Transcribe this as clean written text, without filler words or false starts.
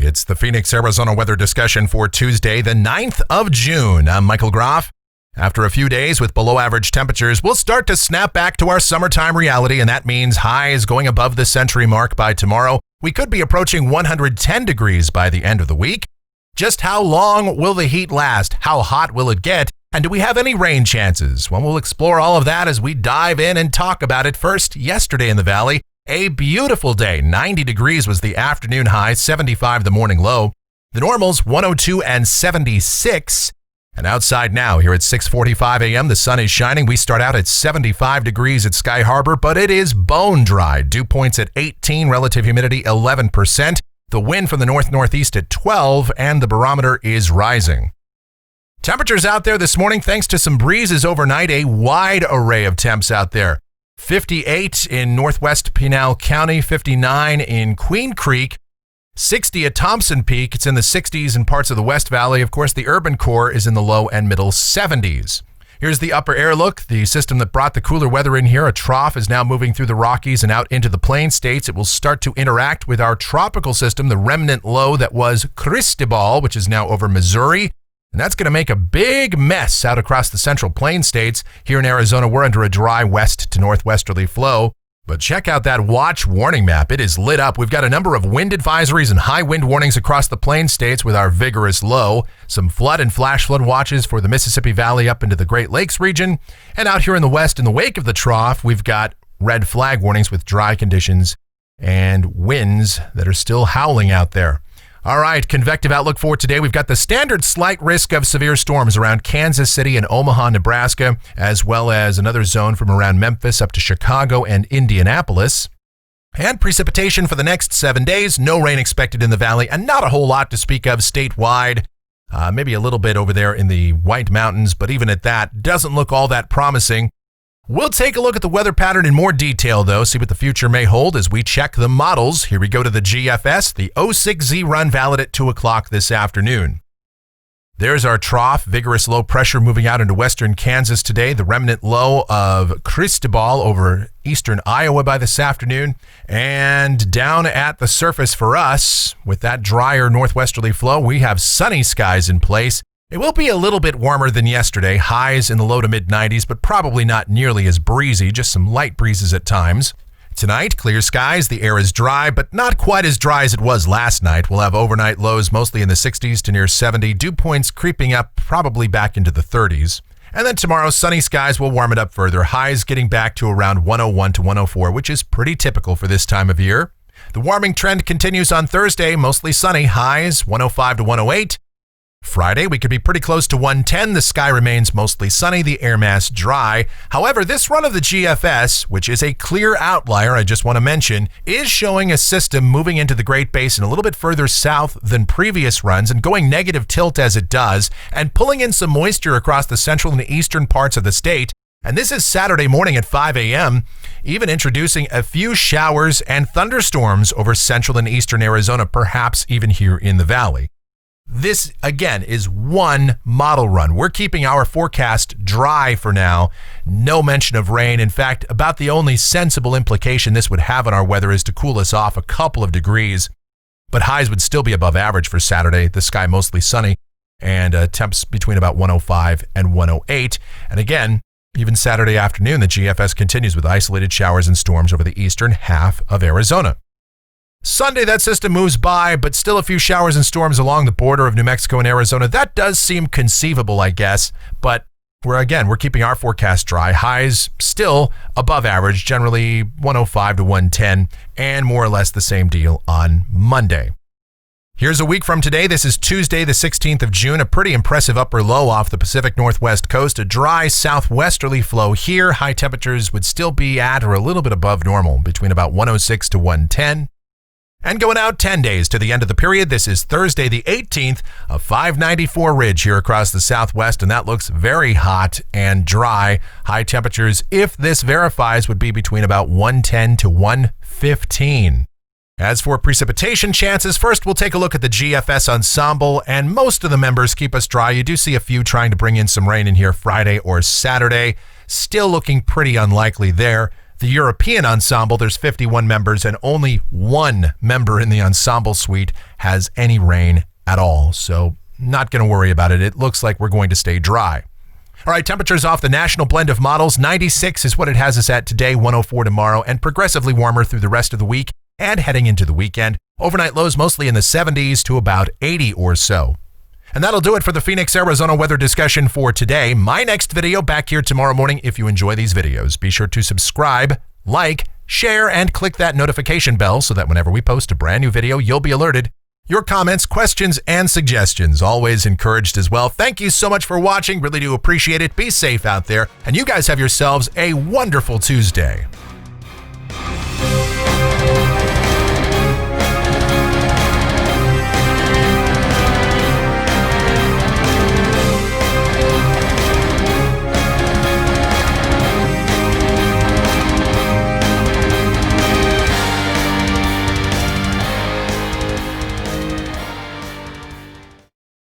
It's the Phoenix, Arizona weather discussion for Tuesday, the 9th of June. I'm Michael Groff. After a few days with below average temperatures, we'll start to snap back to our summertime reality, and that means highs going above the century mark by tomorrow. We could be approaching 110 degrees by the end of the week. Just how long will the heat last? How hot will it get? And do we have any rain chances? Well, we'll explore all of that as we dive in and talk about it. First, yesterday in the Valley, a beautiful day. 90 degrees was the afternoon high, 75 the morning low. The normals, 102 and 76. And outside now, here at 6:45 a.m., the sun is shining. We start out at 75 degrees at Sky Harbor, but it is bone dry. Dew points at 18, relative humidity 11%. The wind from the north-northeast at 12, and the barometer is rising. Temperatures out there this morning, thanks to some breezes overnight, a wide array of temps out there. 58 in northwest Pinal County, 59 in Queen Creek, 60 at Thompson Peak. It's in the 60s in parts of the West Valley. Of course, the urban core is in the low and middle 70s. Here's the upper air look. The system that brought the cooler weather in here, a trough, is now moving through the Rockies and out into the Plain States. It will start to interact with our tropical system, the remnant low that was Cristobal, which is now over Missouri. And that's going to make a big mess out across the central Plain States. Here in Arizona, we're under a dry west to northwesterly flow. But check out that watch warning map. It is lit up. We've got a number of wind advisories and high wind warnings across the Plain States with our vigorous low. Some flood and flash flood watches for the Mississippi Valley up into the Great Lakes region. And out here in the west, in the wake of the trough, we've got red flag warnings with dry conditions and winds that are still howling out there. All right, convective outlook for today. We've got the standard slight risk of severe storms around Kansas City and Omaha, Nebraska, as well as another zone from around Memphis up to Chicago and Indianapolis. And precipitation for the next 7 days. No rain expected in the valley, and not a whole lot to speak of statewide. Maybe a little bit over there in the White Mountains, but even at that, doesn't look all that promising. We'll take a look at the weather pattern in more detail, though, see what the future may hold as we check the models. Here we go to the GFS, the 06Z run valid at 2 o'clock this afternoon. There's our trough, vigorous low pressure moving out into western Kansas today, the remnant low of Cristobal over eastern Iowa by this afternoon, and down at the surface for us, with that drier northwesterly flow, we have sunny skies in place. It will be a little bit warmer than yesterday, highs in the low to mid-90s, but probably not nearly as breezy, just some light breezes at times. Tonight, clear skies, the air is dry, but not quite as dry as it was last night. We'll have overnight lows mostly in the 60s to near 70, dew points creeping up probably back into the 30s. And then tomorrow, sunny skies will warm it up further, highs getting back to around 101 to 104, which is pretty typical for this time of year. The warming trend continues on Thursday, mostly sunny, highs 105 to 108. Friday, we could be pretty close to 110. The sky remains mostly sunny, the air mass dry. However, this run of the GFS, which is a clear outlier, I just want to mention, is showing a system moving into the Great Basin a little bit further south than previous runs and going negative tilt as it does, and pulling in some moisture across the central and eastern parts of the state. And this is Saturday morning at 5 a.m., even introducing a few showers and thunderstorms over central and eastern Arizona, perhaps even here in the valley. This, again, is one model run. We're keeping our forecast dry for now. No mention of rain. In fact, about the only sensible implication this would have on our weather is to cool us off a couple of degrees. But highs would still be above average for Saturday. The sky mostly sunny and temps between about 105 and 108. And again, even Saturday afternoon, the GFS continues with isolated showers and storms over the eastern half of Arizona. Sunday, that system moves by, but still a few showers and storms along the border of New Mexico and Arizona. That does seem conceivable, I guess, but we're keeping our forecast dry. Highs still above average, generally 105 to 110, and more or less the same deal on Monday. Here's a week from today. This is Tuesday, the 16th of June, a pretty impressive upper low off the Pacific Northwest coast, a dry southwesterly flow here. High temperatures would still be at or a little bit above normal, between about 106 to 110. And going out 10 days to the end of the period, this is Thursday the 18th, a 594 ridge here across the southwest, and that looks very hot and dry. High temperatures, if this verifies, would be between about 110 to 115. As for precipitation chances, first we'll take a look at the GFS ensemble, and most of the members keep us dry. You do see a few trying to bring in some rain in here Friday or Saturday. Still looking pretty unlikely there. The European ensemble, there's 51 members, and only one member in the ensemble suite has any rain at all. So not going to worry about it. It looks like we're going to stay dry. All right, temperatures off the national blend of models. 96 is what it has us at today, 104 tomorrow, and progressively warmer through the rest of the week and heading into the weekend. Overnight lows mostly in the 70s to about 80 or so. And that'll do it for the Phoenix, Arizona weather discussion for today. My next video back here tomorrow morning. If you enjoy these videos, be sure to subscribe, like, share, and click that notification bell so that whenever we post a brand new video, you'll be alerted. Your comments, questions, and suggestions always encouraged as well. Thank you so much for watching. Really do appreciate it. Be safe out there. And you guys have yourselves a wonderful Tuesday.